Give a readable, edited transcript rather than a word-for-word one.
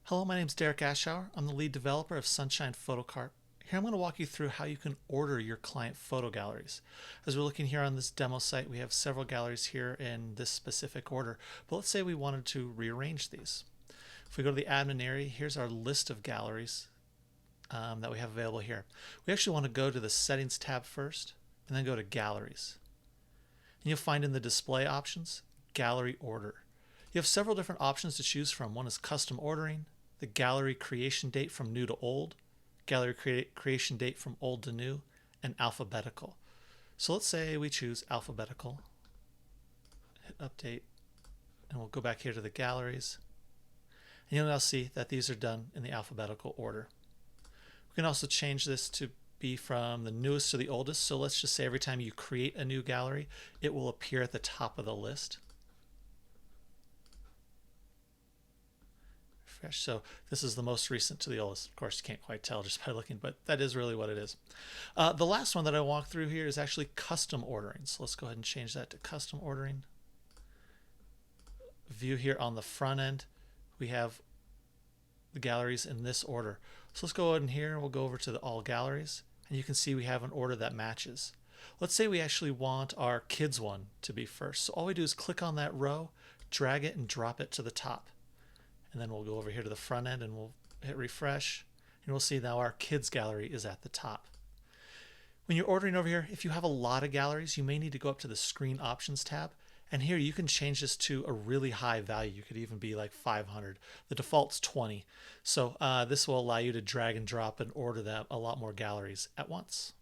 Hello, my name is Derek Ashauer. I'm the lead developer of Sunshine PhotoCart. Here I'm going to walk you through how you can order your client photo galleries. As we're looking here on this demo site, we have several galleries here in this specific order, but let's say we wanted to rearrange these. If we go to the admin area, here's our list of galleries that we have available here. We actually want to go to the settings tab first and then go to galleries. And you'll find in the display options, gallery order. You have several different options to choose from. One is custom ordering, the gallery creation date from new to old, gallery creation date from old to new, and alphabetical. So let's say we choose alphabetical, hit update, and we'll go back here to the galleries. And you'll now see that these are done in the alphabetical order. We can also change this to be from the newest to the oldest. So let's just say every time you create a new gallery, it will appear at the top of the list. So this is the most recent to the oldest. Of course, you can't quite tell just by looking, but that is really what it is. The last one that I walked through here is actually custom ordering. So let's go ahead and change that to custom ordering. View here on the front end, we have the galleries in this order. So let's go ahead and here, we'll go over to the all galleries, and you can see we have an order that matches. Let's say we actually want our kids one to be first. So all we do is click on that row, drag it, and drop it to the top. And then we'll go over here to the front end and we'll hit refresh, and we'll see now our kids gallery is at the top. When you're ordering over here, if you have a lot of galleries, you may need to go up to the screen options tab, and here you can change this to a really high value. You could even be like 500. The default's 20. So this will allow you to drag and drop and order that a lot more galleries at once.